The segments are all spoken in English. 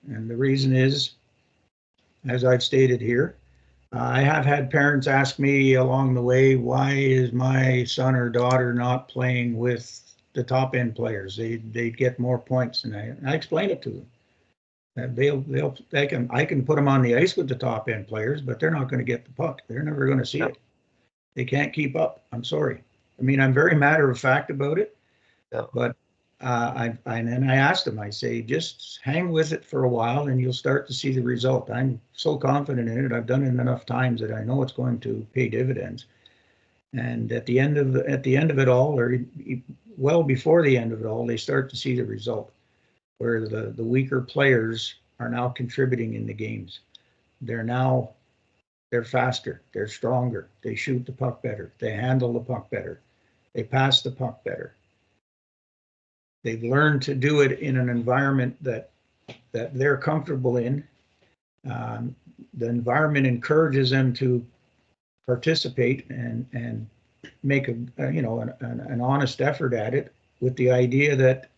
And the reason is, as I've stated here, I have had parents ask me along the way, why is my son or daughter not playing with the top end players? They get more points, and I explain it to them. I can put them on the ice with the top end players, but they're not going to get the puck. They're never going to see Yeah. it. They can't keep up. I'm sorry. I mean, I'm very matter of fact about it, Yeah. but and I asked them. I say, just hang with it for a while, and you'll start to see the result. I'm so confident in it. I've done it enough times that I know it's going to pay dividends. And at the end of it all, or well before the end of it all, they start to see the result, where the weaker players are now contributing in the games. They're now they're faster, they're stronger, they shoot the puck better, they handle the puck better, they pass the puck better. They've learned to do it in an environment that they're comfortable in. Um, the environment encourages them to participate and make an honest effort at it, with the idea that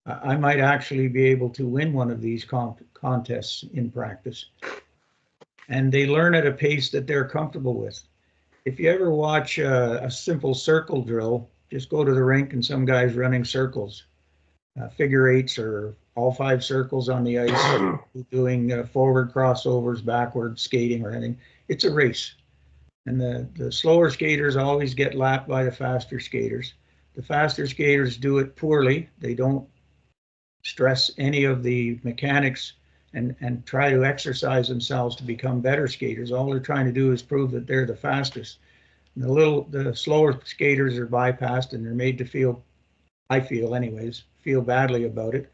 I might actually be able to win one of these contests in practice. And they learn at a pace that they're comfortable with. If you ever watch a simple circle drill, just go to the rink and some guys running circles, figure eights, or all five circles on the ice, doing forward crossovers, backward skating, or anything. It's a race. And the slower skaters always get lapped by the faster skaters. The faster skaters do it poorly. They don't stress any of the mechanics and try to exercise themselves to become better skaters. All they're trying to do is prove that they're the fastest. And the slower skaters are bypassed, and they're made to feel, I feel anyways, feel badly about it.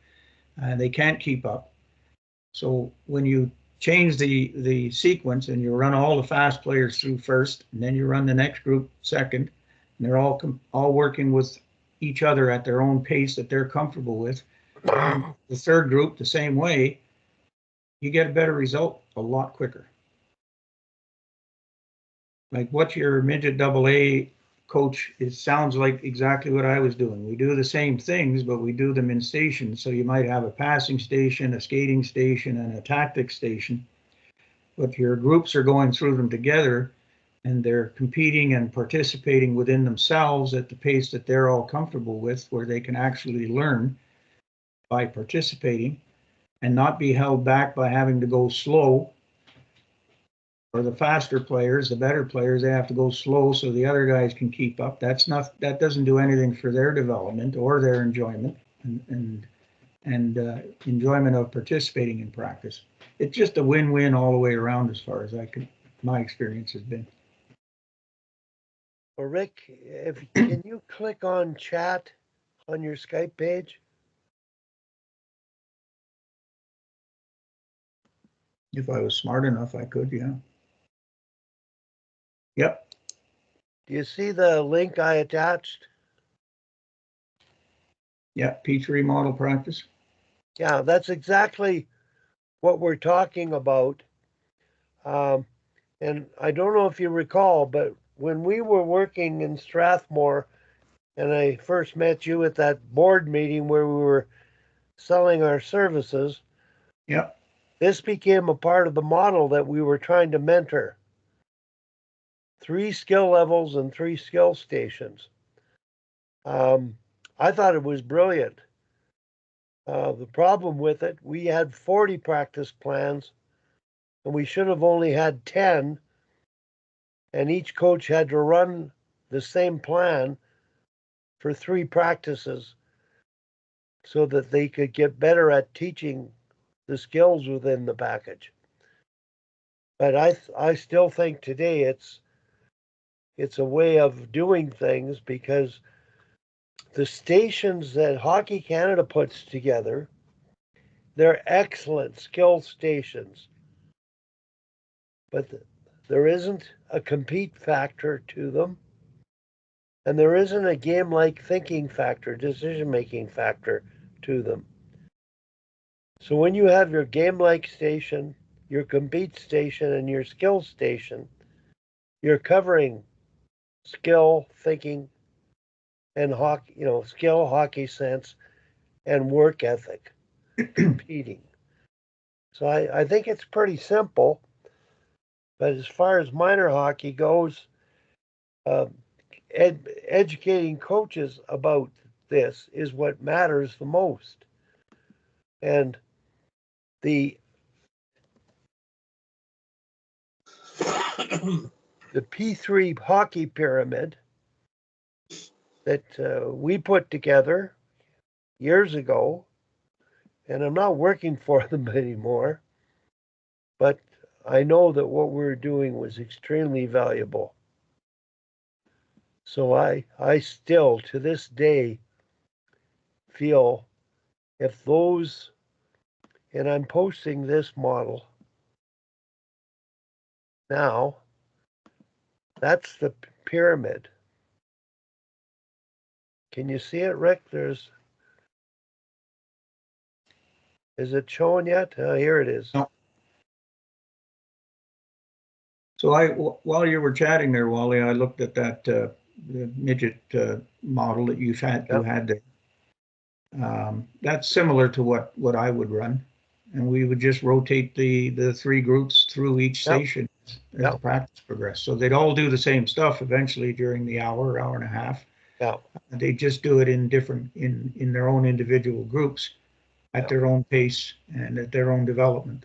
And they can't keep up. So when you change the sequence and you run all the fast players through first, and then you run the next group second, and they're all working with each other at their own pace that they're comfortable with. And the third group the same way, you get a better result a lot quicker. Like what your midget double A coach, it sounds like exactly what I was doing. We do the same things, but we do them in stations. So you might have a passing station, a skating station, and a tactic station, but your groups are going through them together, and they're competing and participating within themselves at the pace that they're all comfortable with, where they can actually learn by participating and not be held back by having to go slow. Or the faster players, the better players, they have to go slow so the other guys can keep up. That doesn't do anything for their development or their enjoyment and enjoyment of participating in practice. It's just a win-win all the way around, as far as my experience has been. Well, Rick, if can you click on chat on your Skype page? If I was smart enough, I could, yeah. Yep. Do you see the link I attached? Yeah, P3 model practice. Yeah, that's exactly what we're talking about. Um, and I don't know if you recall, but when we were working in Strathmore and I first met you at that board meeting where we were selling our services, Yep. this became a part of the model that we were trying to mentor. 3 skill levels and 3 skill stations. I thought it was brilliant. The problem with it, we had 40 practice plans, and we should have only had 10, and each coach had to run the same plan for 3 practices so that they could get better at teaching the skills within the package. But I still think today it's a way of doing things, because the stations that Hockey Canada puts together, they're excellent skill stations, but there isn't a compete factor to them, and there isn't a game like thinking factor, decision making factor to them. So when you have your game like station, your compete station, and your skill station, you're covering skill, thinking, and hockey, skill, hockey sense, and work ethic, competing. So I think it's pretty simple. But as far as minor hockey goes, uh, educating coaches about this is what matters the most. And the the P3 hockey pyramid that we put together years ago, and I'm not working for them anymore, but I know that what we were doing was extremely valuable. So I still, to this day, feel if those, and I'm posting this model now, that's the pyramid. Can you see it, Rick? Is it showing yet? Here it is. No. So while you were chatting there, Wally, I looked at that the midget model that you had there. That's similar to what I would run, and we would just rotate the three groups through each Yep. station as Yep. the practice progressed. So they'd all do the same stuff eventually during the hour and a half. Yeah. They just do it in different in their own individual groups at Yeah. their own pace and at their own development.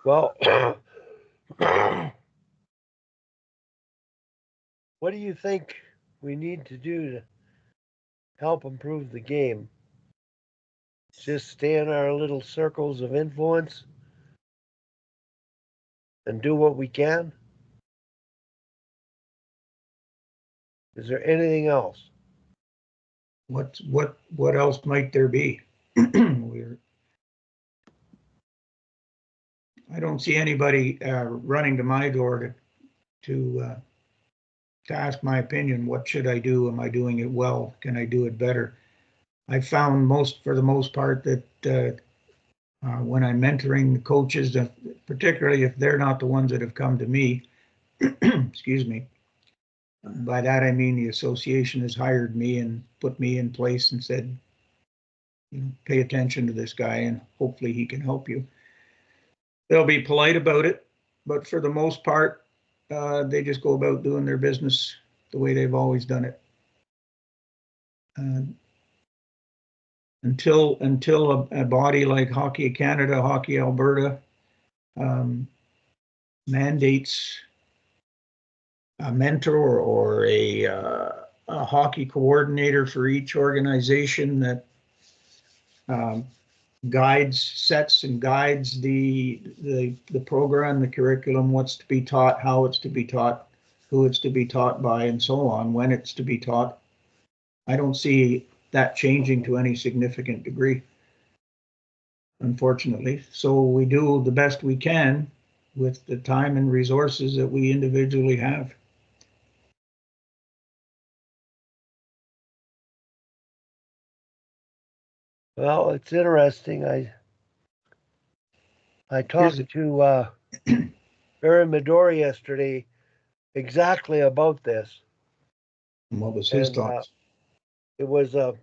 Well, what do you think we need to do to help improve the game? Just stay in our little circles of influence and do what we can? Is there anything else? What else might there be? I don't see anybody running to my door to to ask my opinion. What should I do? Am I doing it well? Can I do it better? I found for the most part, that when I'm mentoring the coaches, particularly if they're not the ones that have come to me, excuse me. By that I mean the association has hired me and put me in place and said, pay attention to this guy and hopefully he can help you. They'll be polite about it, but for the most part, they just go about doing their business the way they've always done it. Uh, until a body like Hockey Canada, Hockey Alberta um, mandates a mentor or a hockey coordinator for each organization that um, sets and guides the program, the curriculum, what's to be taught, how it's to be taught, who it's to be taught by, and so on, when it's to be taught. I don't see that changing to any significant degree, unfortunately. So we do the best we can with the time and resources that we individually have. Well, it's interesting. I talked to Barry Midori yesterday exactly about this. What was his And thoughts? it was a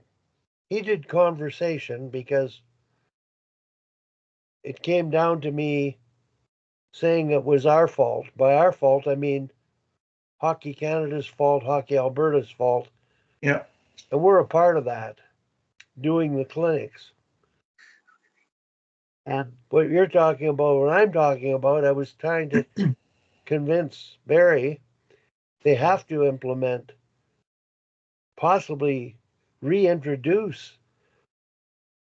heated conversation because it came down to me saying it was our fault. By our fault, I mean Hockey Canada's fault, Hockey Alberta's fault. Yeah. And we're a part of that, doing the clinics. And what you're talking about, what I'm talking about, I was trying to convince Barry they have to implement, possibly reintroduce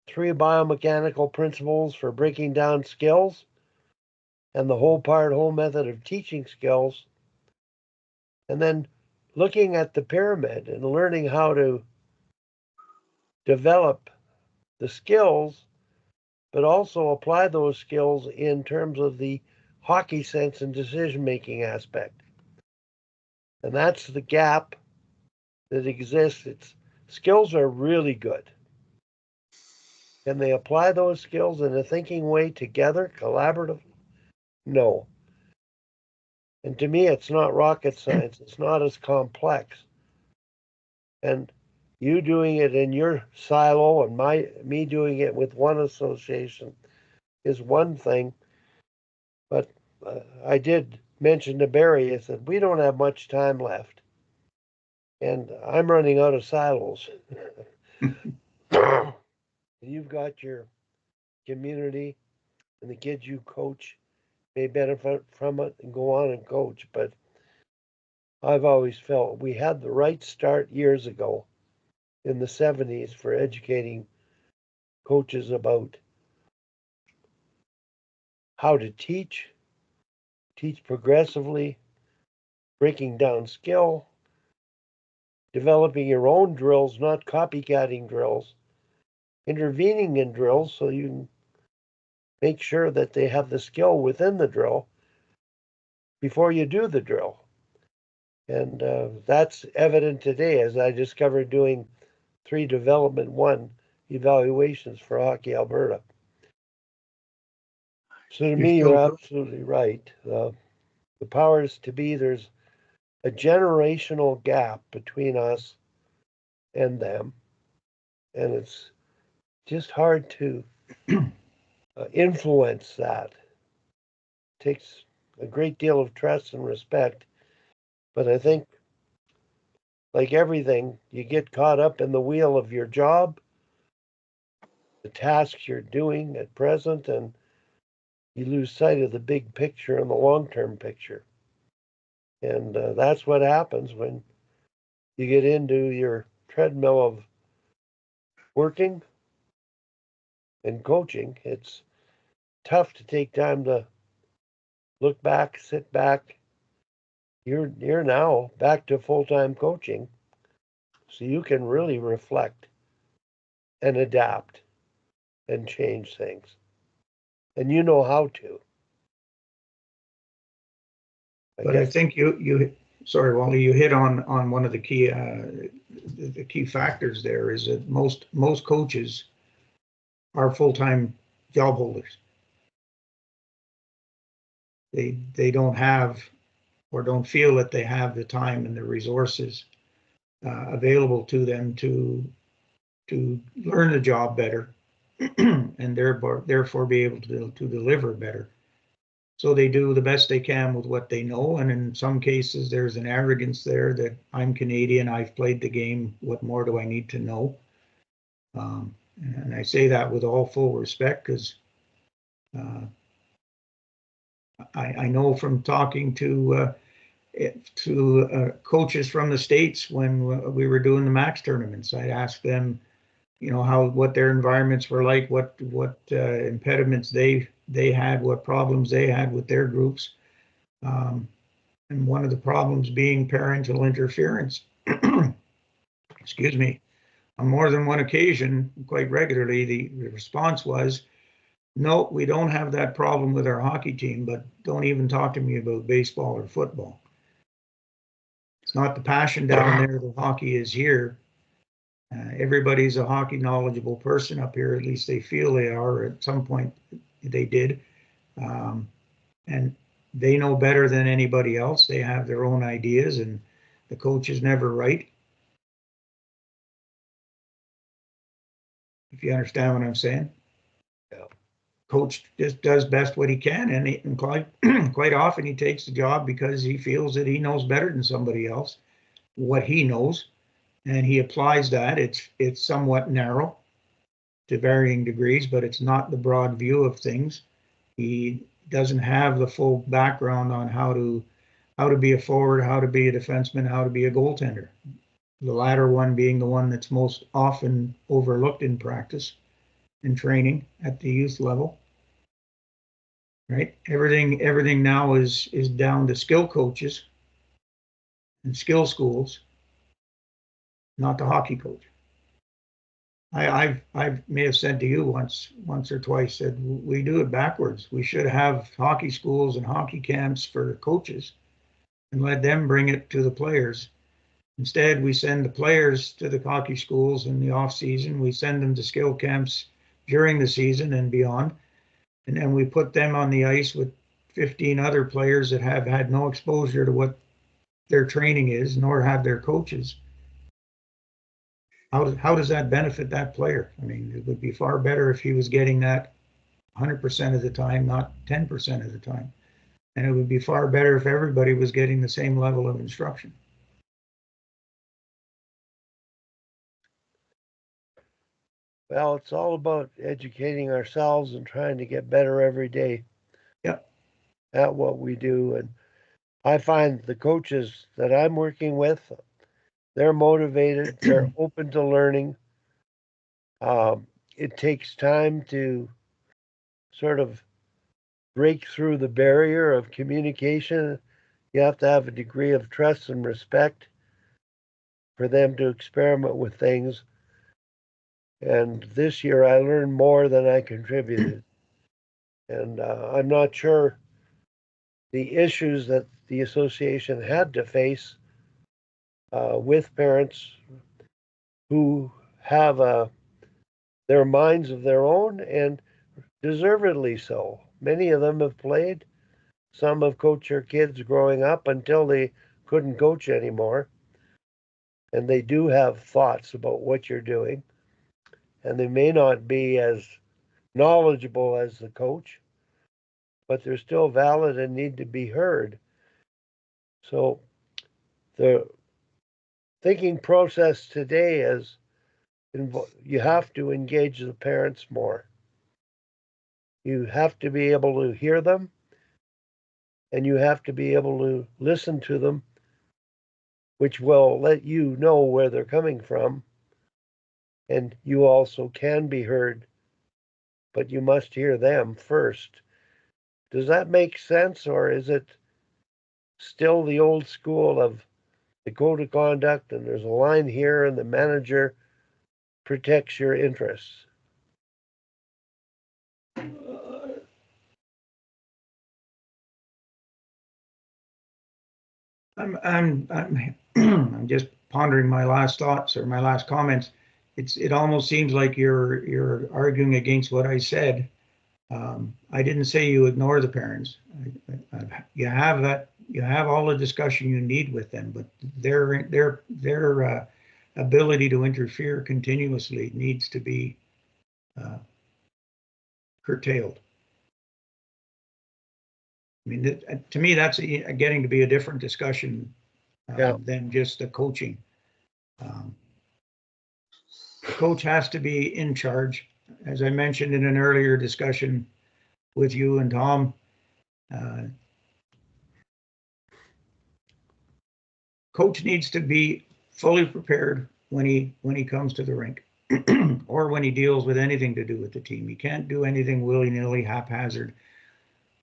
3 biomechanical principles for breaking down skills and the whole method of teaching skills. And then looking at the pyramid and learning how to develop the skills, but also apply those skills in terms of the hockey sense and decision making aspect. And that's the gap that exists. Its skills are really good. Can they apply those skills in a thinking way together, collaborative? No. And to me, it's not rocket science. It's not as complex. And you doing it in your silo and me doing it with one association is one thing. But I did mention to Barry, I said, we don't have much time left. And I'm running out of silos. You've got your community and the kids you coach may benefit from it and go on and coach. But I've always felt we had the right start years ago in the 70s for educating coaches about how to teach progressively, breaking down skill, developing your own drills, not copycatting drills, intervening in drills so you can make sure that they have the skill within the drill before you do the drill. And that's evident today as I discovered doing 3 Development 1 evaluations for Hockey Alberta. So to me, you're absolutely right. The powers to be, there's a generational gap between us and them. And it's just hard to influence that. It takes a great deal of trust and respect. But I think, like everything, you get caught up in the wheel of your job, the tasks you're doing at present, and you lose sight of the big picture and the long-term picture. And that's what happens when you get into your treadmill of working and coaching. It's tough to take time to look back, sit back. You're now back to full-time coaching, so you can really reflect and adapt and change things. And you know how to. But I think sorry, Wally, you hit on one of the key factors there is that most coaches are full-time job holders. They don't have or don't feel that they have the time and the resources available to them to learn the job better and therefore be able to deliver better. So they do the best they can with what they know. And in some cases, there's an arrogance there that I'm Canadian, I've played the game, what more do I need to know? And I say that with all full respect because I know from talking to coaches from the States when we were doing the max tournaments, I'd ask them, what their environments were like, what impediments they had, what problems they had with their groups. And one of the problems being parental interference. Excuse me. On more than one occasion, quite regularly, the response was, no, we don't have that problem with our hockey team, but don't even talk to me about baseball or football. It's not the passion down there that hockey is here. Everybody's a hockey knowledgeable person up here, at least they feel they are. At some point they did. And they know better than anybody else. They have their own ideas, and the coach is never right. If you understand what I'm saying. Yeah. Coach just does best what he can, and quite often he takes the job because he feels that he knows better than somebody else what he knows, and he applies that. It's somewhat narrow to varying degrees, but it's not the broad view of things. He doesn't have the full background on how to be a forward, how to be a defenseman, how to be a goaltender. The latter one being the one that's most often overlooked in practice and training at the youth level. Right? Everything now is down to skill coaches and skill schools, not the hockey coach. I may have said to you once or twice that we do it backwards. We should have hockey schools and hockey camps for coaches and let them bring it to the players. Instead, we send the players to the hockey schools in the off season. We send them to skill camps during the season and beyond. And then we put them on the ice with 15 other players that have had no exposure to what their training is, nor have their coaches. how does that benefit that player? I mean, it would be far better if he was getting that 100% of the time, not 10% of the time. And it would be far better if everybody was getting the same level of instruction. Well, it's all about educating ourselves and trying to get better every day Yep. at what we do. And I find the coaches that I'm working with, they're motivated, they're open to learning. It takes time to sort of break through the barrier of communication. You have to have a degree of trust and respect for them to experiment with things. And this year I learned more than I contributed. And I'm not sure the issues that the association had to face with parents who have their minds of their own, and deservedly so. Many of them have played. Some have coached their kids growing up until they couldn't coach anymore. And they do have thoughts about what you're doing. And they may not be as knowledgeable as the coach, but they're still valid and need to be heard. So the thinking process today is you have to engage the parents more. You have to be able to hear them, and you have to be able to listen to them, which will let you know where they're coming from. And you also can be heard, but you must hear them first. Does that make sense, or is it still the old school of the code of conduct and there's a line here and the manager protects your interests? I'm just pondering my last thoughts or my last comments. It almost seems like you're arguing against what I said. I didn't say you ignore the parents. You have that. You have all the discussion you need with them, but their ability to interfere continuously needs to be uh, curtailed. I mean, to me, that's getting to be a different discussion Yeah. than just the coaching. The coach has to be in charge. As I mentioned in an earlier discussion with you and Tom, uh, coach needs to be fully prepared when he comes to the rink or when he deals with anything to do with the team. He can't do anything willy-nilly, haphazard,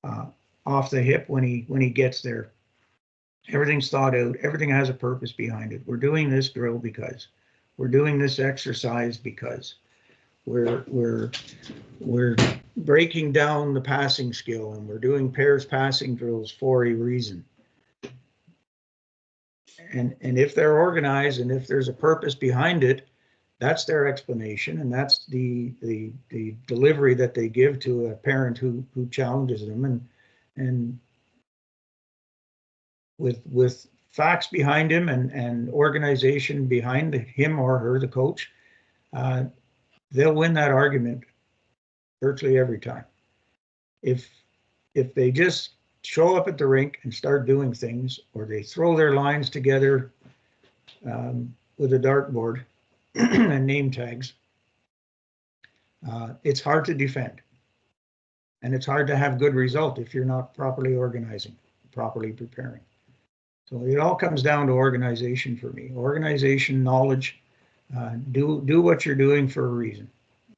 uh, off the hip when he gets there. Everything's thought out. Everything has a purpose behind it. We're doing this drill because we're doing this exercise because we're breaking down the passing skill and we're doing pairs passing drills for a reason. And if they're organized and if there's a purpose behind it, that's their explanation, and that's the delivery that they give to a parent who challenges them, and with facts behind him and organization behind him or her, the coach, uh, they'll win that argument virtually every time. If they just show up at the rink and start doing things, or they throw their lines together with a dartboard and name tags, it's hard to defend. And it's hard to have good result if you're not properly organizing, properly preparing. So it all comes down to organization for me. Organization, knowledge, do what you're doing for a reason.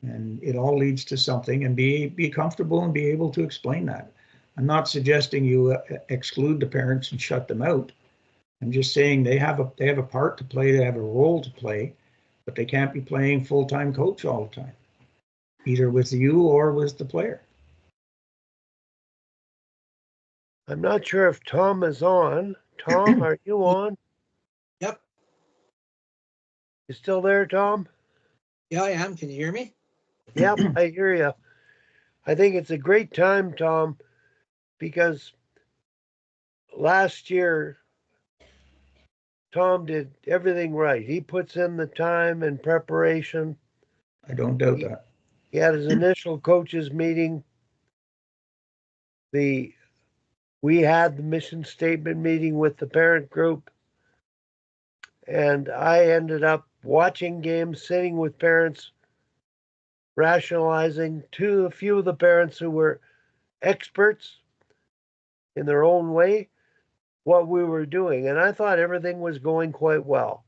And it all leads to something, and be comfortable and be able to explain that. I'm not suggesting you exclude the parents and shut them out. I'm just saying they have a part to play, they have a role to play, but they can't be playing full-time coach all the time, either with you or with the player. I'm not sure if Tom is on. Tom, are you on? Yep. You still there, Tom? Yeah, I am. Can you hear me? Yep, I hear you. I think it's a great time, Tom, because last year Tom did everything right. He puts in the time and preparation. I don't doubt that. He had his initial coaches meeting. We had the mission statement meeting with the parent group, and I ended up watching games, sitting with parents, rationalizing to a few of the parents who were experts in their own way what we were doing, and I thought everything was going quite well.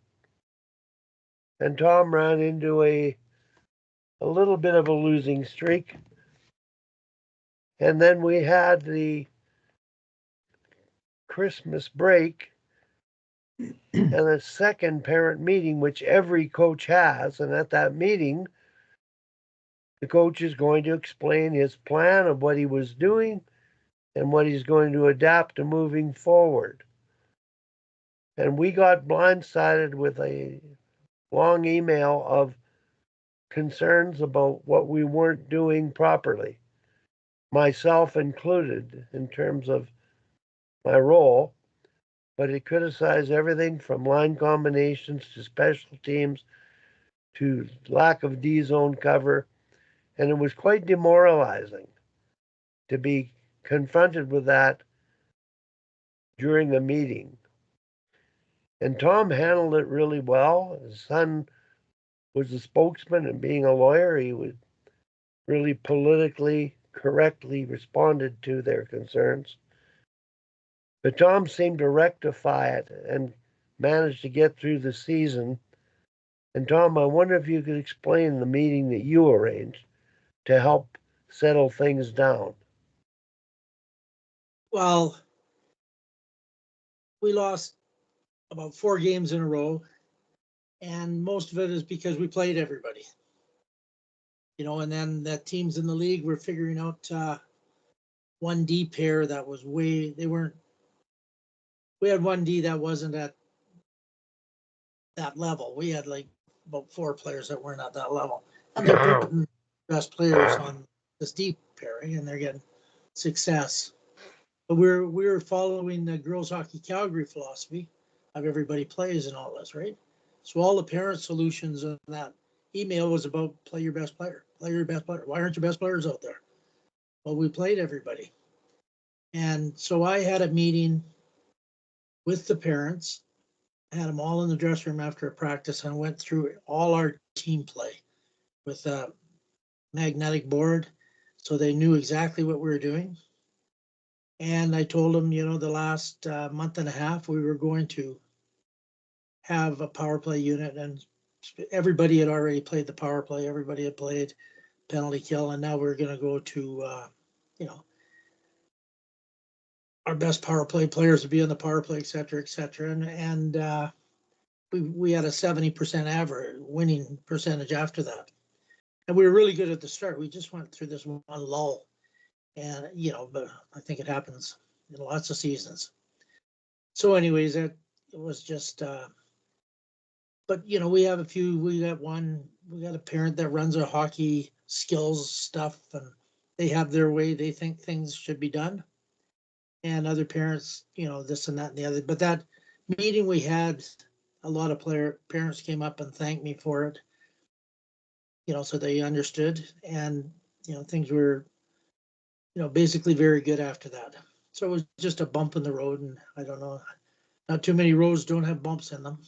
And Tom ran into a little bit of a losing streak. And then we had the Christmas break and a second parent meeting, which every coach has. And at that meeting, the coach is going to explain his plan of what he was doing and what he's going to adapt to moving forward. And we got blindsided with a long email of concerns about what we weren't doing properly, myself included, in terms of my role. But it criticized everything from line combinations to special teams to lack of D zone cover. And it was quite demoralizing to be confronted with that during a meeting. And Tom handled it really well. His son was a spokesman, and being a lawyer, he would really politically correctly responded to their concerns. But Tom seemed to rectify it and managed to get through the season. And Tom, I wonder if you could explain the meeting that you arranged to help settle things down. Well, we lost about 4 games in a row, and most of it is because we played everybody. And then the teams in the league were figuring out 1D pair that was we had 1D that wasn't at that level. We had like about 4 players that weren't at that level. And they're putting best players on this D pairing, and they're getting success. But we're following the girls hockey Calgary philosophy of everybody plays and all this, right? So all the parent solutions in that email was about play your best player, play your best player. Why aren't your best players out there? Well, we played everybody. And so I had a meeting with the parents. I had them all in the dressing room after a practice, and went through all our team play with a magnetic board, so they knew exactly what we were doing. And I told them, the last month and a half, we were going to have a power play unit, and everybody had already played the power play. Everybody had played penalty kill, and now we're going to go to, our best power play players to be on the power play, et cetera, et cetera. And we had a 70% average winning percentage after that. And we were really good at the start. We just went through this one lull. And, but I think it happens in lots of seasons. So anyways, it was just, but, we have we got a parent that runs our hockey skills stuff, and they have their way they think things should be done. And other parents, this and that and the other. But that meeting we had, a lot of parents came up and thanked me for it, so they understood. And, things were, basically very good after that. So it was just a bump in the road, and I don't know, not too many roads don't have bumps in them.